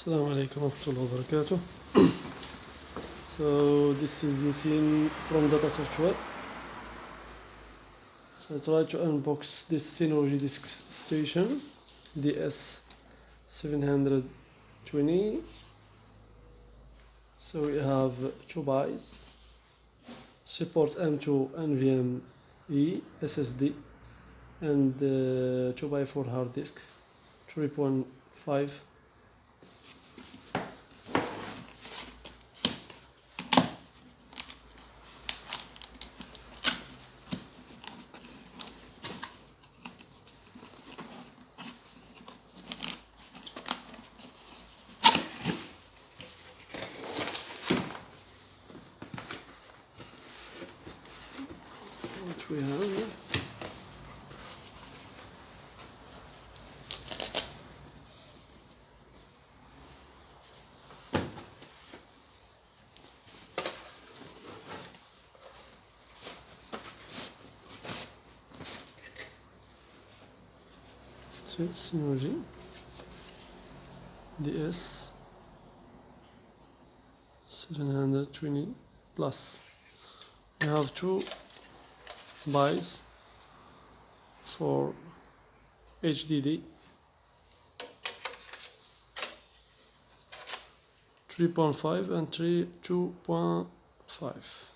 Assalamu alaikum warahmatullahi wabarakatuh. So this is Yasin from Data Software. So I try to unbox this Synology disk station DS720. So we have 2 bytes, support M.2 NVMe SSD, and 2x4 hard disk, 3.5. Which we have here. So it's Synology DS720 plus. We have 2 buys for HDD 3.5 and 2.5.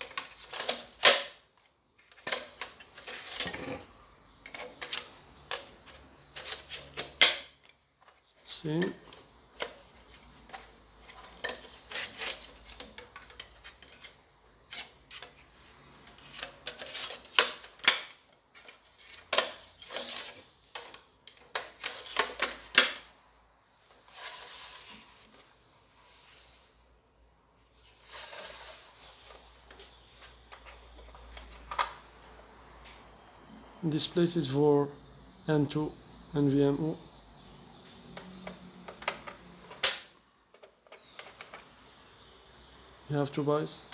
See, this place is for M.2 NVMe. You have 2 bytes.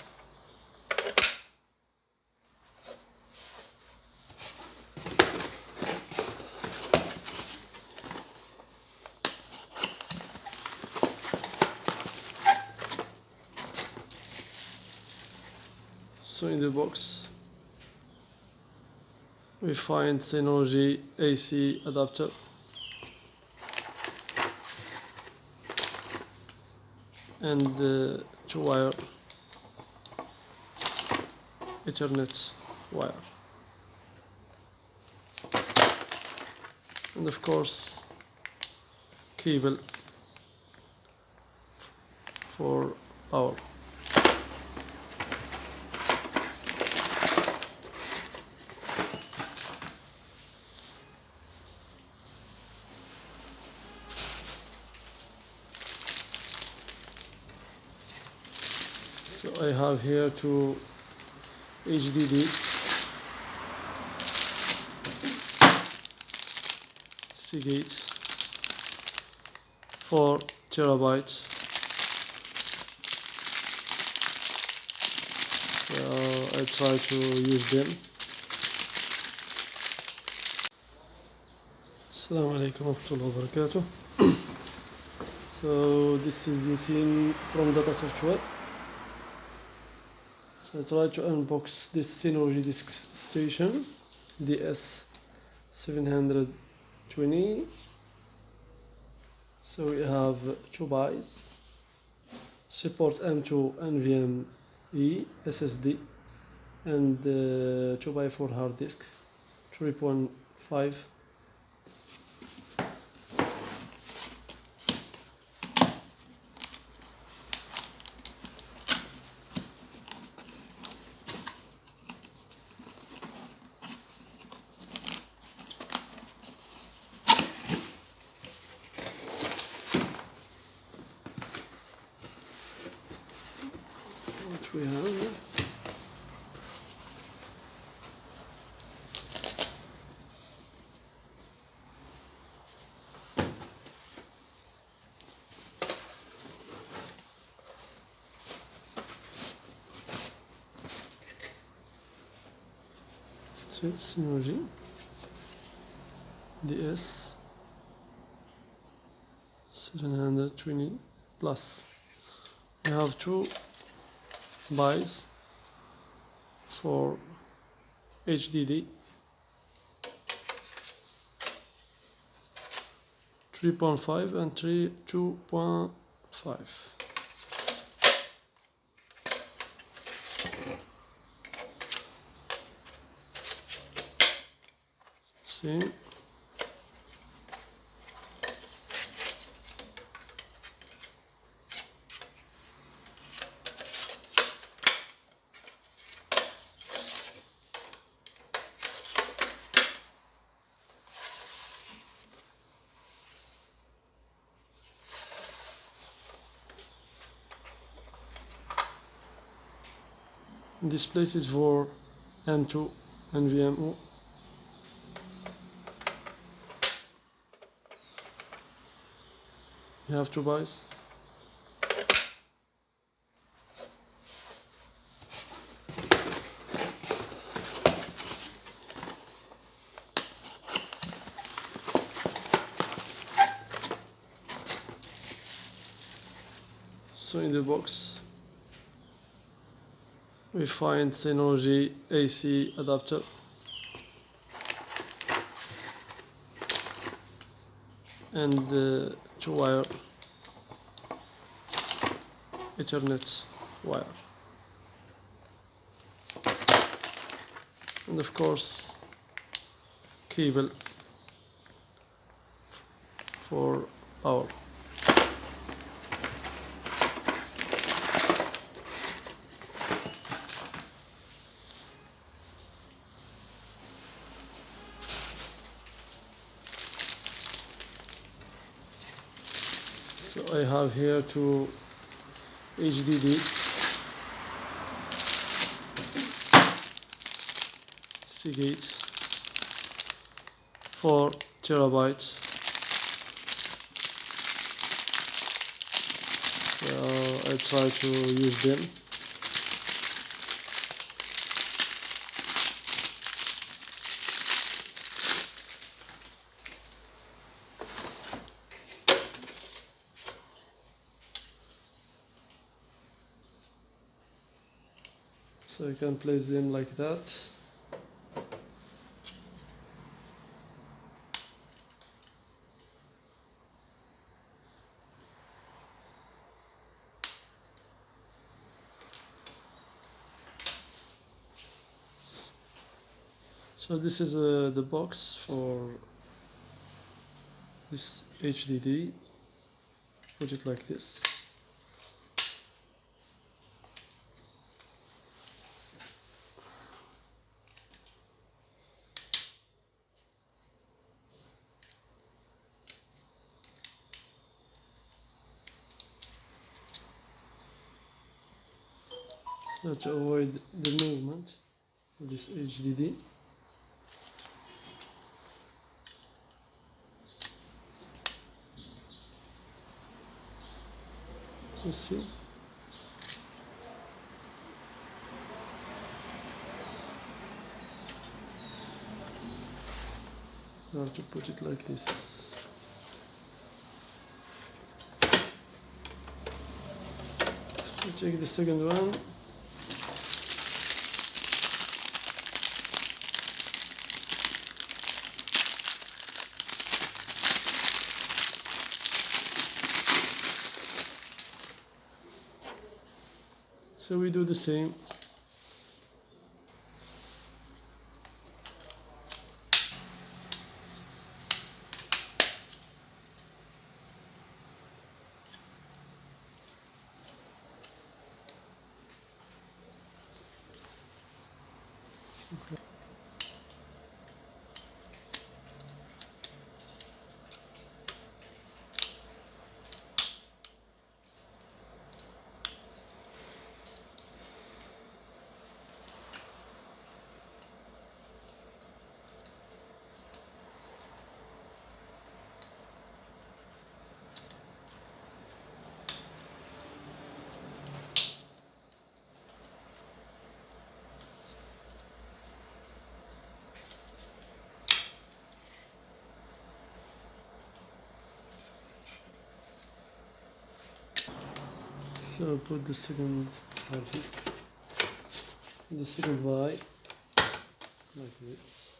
So in the box we find Synology AC adapter, and 2-wire Ethernet wire, and of course cable for power. So I have here 2 HDD Seagate 4 terabytes. So I try to use them. Assalamu alaikum warahmatullahi wabarakatuh. So this is Yasin from Data Software. So I try to unbox this Synology disk station DS720. So we have 2 bytes, support M.2 NVMe SSD, and 2x4 hard disk, 3.5. Which we have here. So it's Synology DS720 plus I have two buys for HDD 3.5 and 2.5. See, this place is for M.2 NVMe. You have two buys. So in the box we find Synology AC adapter, and the 2-wire Ethernet wire, and of course cable for power. So I have here two HDD Seagate 4 terabytes. So I try to use them. So you can place them like that. So this is the box for this HDD. Put it like this. So to avoid the movement of this HDD, you see, you have to put it like this. So take the second one. So we do the same. So put the second hard disk, the second Y, like this.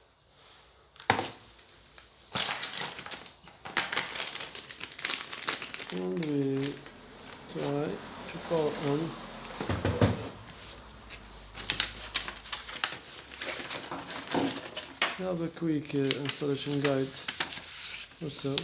And we try to power on. We have a quick installation guide or so.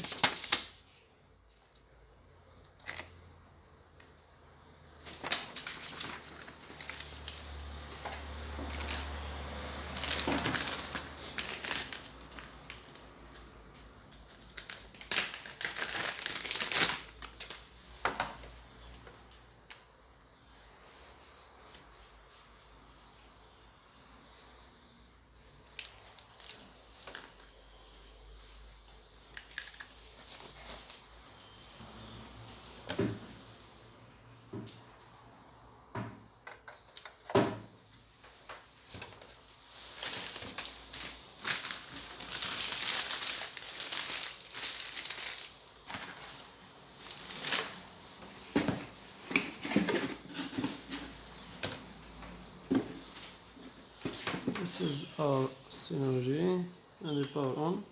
This is our Synology and we power on.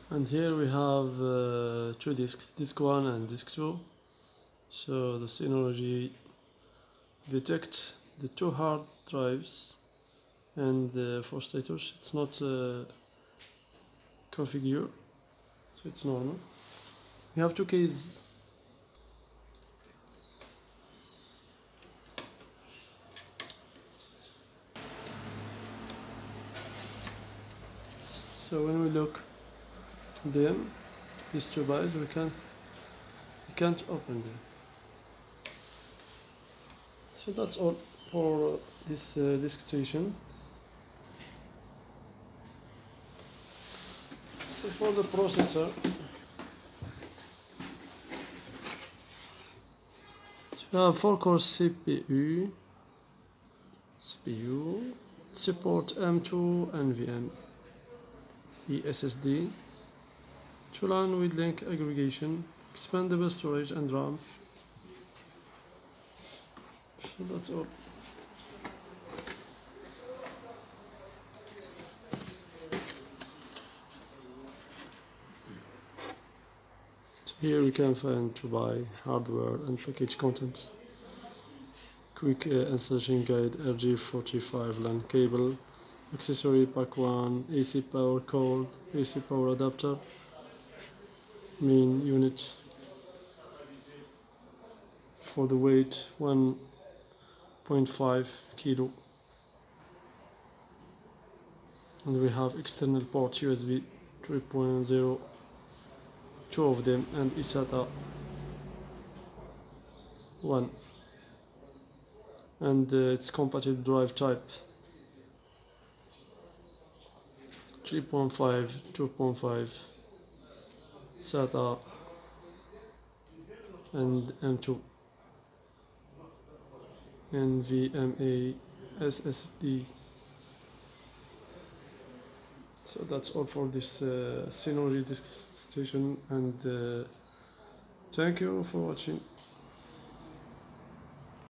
And here we have two disks, disk 1 and disk 2. So the Synology detects the two hard drives, and for status it's not configured, so it's normal. We have two keys. So when we look them, these two bytes, we can't open them. So that's all for this disk station. So for the processor, we have 4-core CPU, support M.2 SSD, 2-line with link aggregation, expandable storage and RAM. So that's all. So here we can find to buy hardware and package contents. Quick installation guide, RJ45 LAN cable, accessory pack 1, AC power cord, AC power adapter, main unit for the weight 1.5 kilo, and we have external port USB 3.0, two of them, and eSATA 1, and it's compatible drive type 3.5, 2.5, SATA and M.2 NVMe SSD. So that's all for this Synology disk station, and thank you for watching.